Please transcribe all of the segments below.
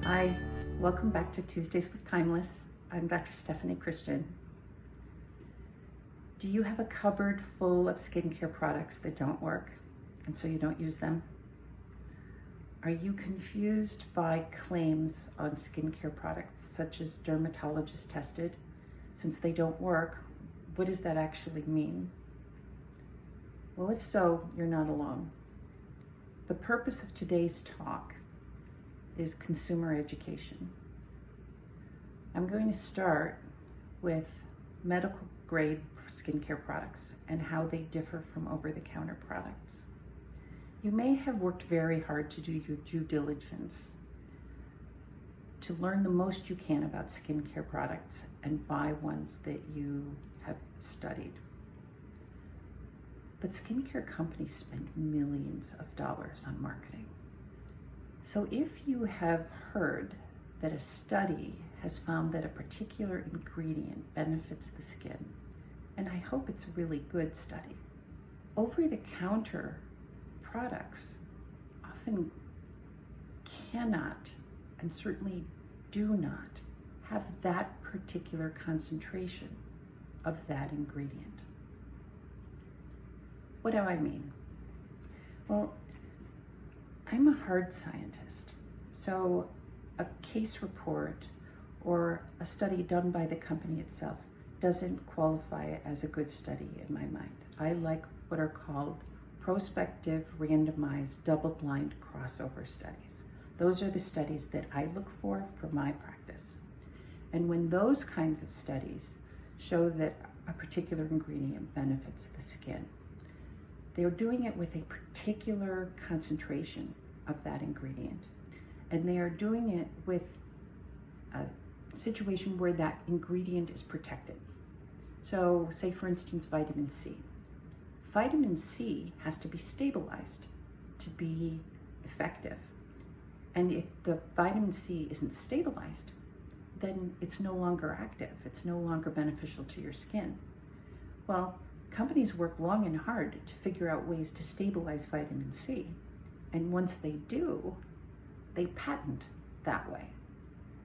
Hi, welcome back to Tuesdays with Kindness. I'm Dr. Stefanie Christian. Do you have a cupboard full of skincare products that don't work and so you don't use them? Are you confused by claims on skincare products such as dermatologist tested? Since they don't work, what does that actually mean? Well, if so, you're not alone. The purpose of today's talk is consumer education. I'm going to start with medical grade skincare products and how they differ from over-the-counter products. You may have worked very hard to do your due diligence to learn the most you can about skincare products and buy ones that you have studied. But skincare companies spend millions of dollars on marketing. So if you have heard that a study has found that a particular ingredient benefits the skin, and I hope it's a really good study, over-the-counter products often cannot and certainly do not have that particular concentration of that ingredient. What do I mean? Well, I'm a hard scientist, so a case report or a study done by the company itself doesn't qualify as a good study in my mind. I like what are called prospective, randomized, double-blind crossover studies. Those are the studies that I look for my practice. And when those kinds of studies show that a particular ingredient benefits the skin, they're doing it with a particular concentration of that ingredient. And they are doing it with a situation where that ingredient is protected. So say for instance, vitamin C. Vitamin C has to be stabilized to be effective. And if the vitamin C isn't stabilized, then it's no longer active. It's no longer beneficial to your skin. Well, companies work long and hard to figure out ways to stabilize vitamin C. And once they do, they patent that way.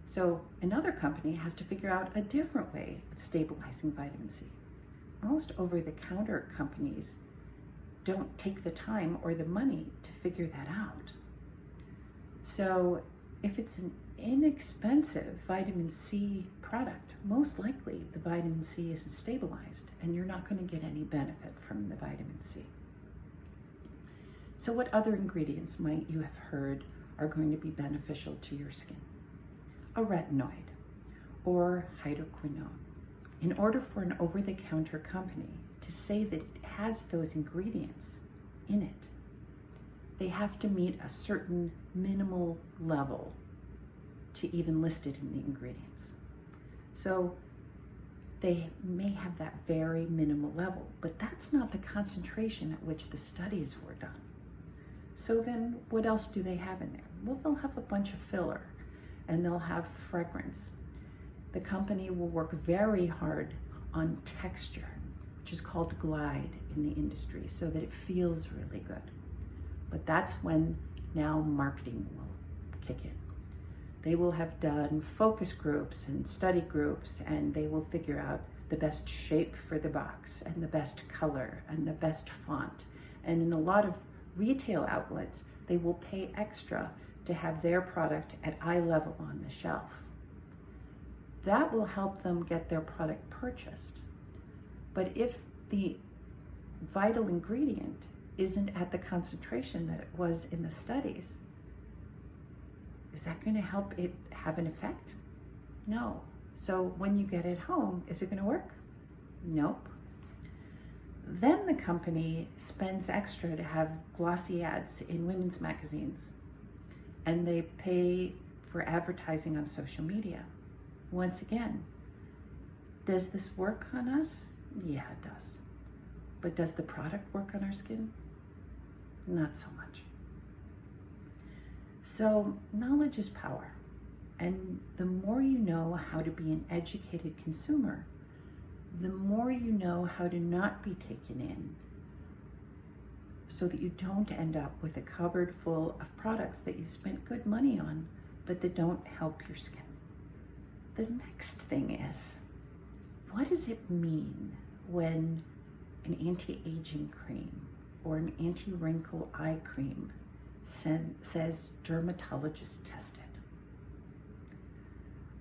So another company has to figure out a different way of stabilizing vitamin C. Most over-the-counter companies don't take the time or the money to figure that out. So if it's an inexpensive vitamin C product, most likely the vitamin C isn't stabilized and you're not going to get any benefit from the vitamin C. So what other ingredients might you have heard are going to be beneficial to your skin? A retinoid or hydroquinone. In order for an over-the-counter company to say that it has those ingredients in it, they have to meet a certain minimal level to even list it in the ingredients. So they may have that very minimal level, but that's not the concentration at which the studies were done. So then what else do they have in there? Well, they'll have a bunch of filler and they'll have fragrance. The company will work very hard on texture, which is called glide in the industry, so that it feels really good. But that's when now marketing will kick in. They will have done focus groups and study groups, and they will figure out the best shape for the box and the best color and the best font. And in a lot of retail outlets, they will pay extra to have their product at eye level on the shelf. That will help them get their product purchased. But if the vital ingredient isn't at the concentration that it was in the studies, is that going to help it have an effect? No. So when you get it home, is it going to work? Nope. Then the company spends extra to have glossy ads in women's magazines, and they pay for advertising on social media. Once again, does this work on us? Yeah, it does. But does the product work on our skin? Not so much. So knowledge is power. And the more you know how to be an educated consumer, the more you know how to not be taken in so that you don't end up with a cupboard full of products that you spent good money on but they don't help your skin. The next thing is, what does it mean when an anti-aging cream or an anti-wrinkle eye cream says dermatologist tested?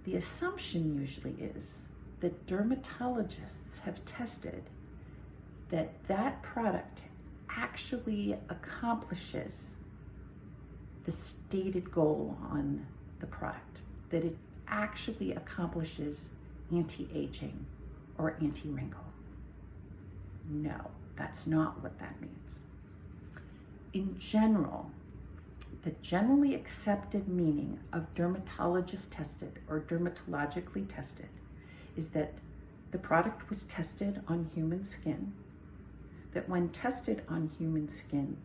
The assumption usually is that dermatologists have tested that that product actually accomplishes the stated goal on the product, that it actually accomplishes anti-aging or anti-wrinkle. No, that's not what that means. In general, the generally accepted meaning of dermatologist tested or dermatologically tested is that the product was tested on human skin, that when tested on human skin,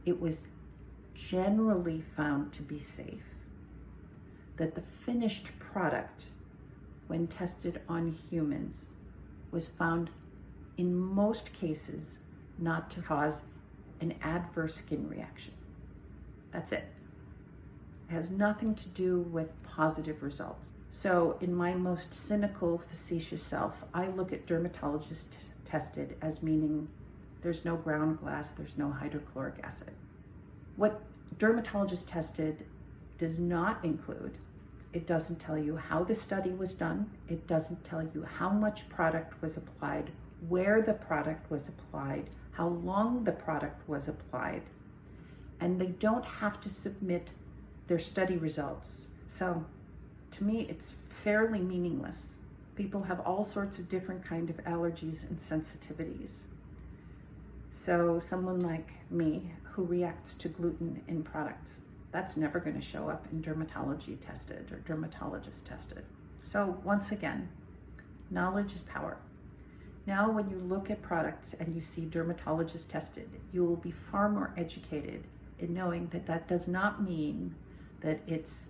it was generally found to be safe, that the finished product, when tested on humans, was found in most cases not to cause an adverse skin reaction. That's it. It has nothing to do with positive results. So in my most cynical, facetious self, I look at dermatologist tested as meaning there's no ground glass, there's no hydrochloric acid. What dermatologist tested does not include, it doesn't tell you how the study was done, it doesn't tell you how much product was applied, where the product was applied, how long the product was applied, and they don't have to submit their study results. So to me, it's fairly meaningless. People have all sorts of different kind of allergies and sensitivities. So someone like me who reacts to gluten in products, that's never going to show up in dermatology tested or dermatologist tested. So once again, knowledge is power. Now when you look at products and you see dermatologist tested, you will be far more educated in knowing that that does not mean that it's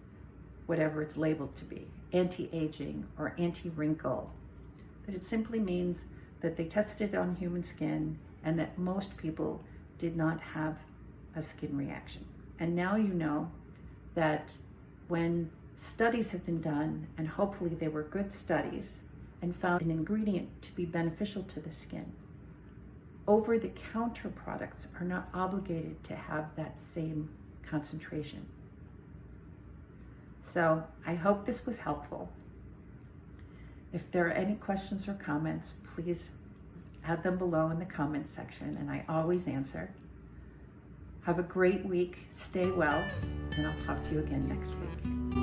whatever it's labeled to be, anti-aging or anti-wrinkle, that it simply means that they tested on human skin and that most people did not have a skin reaction. And now you know that when studies have been done, and hopefully they were good studies, and found an ingredient to be beneficial to the skin, over-the-counter products are not obligated to have that same concentration. So I hope this was helpful. If there are any questions or comments, please add them below in the comments section, and I always answer. Have a great week, stay well, and I'll talk to you again next week.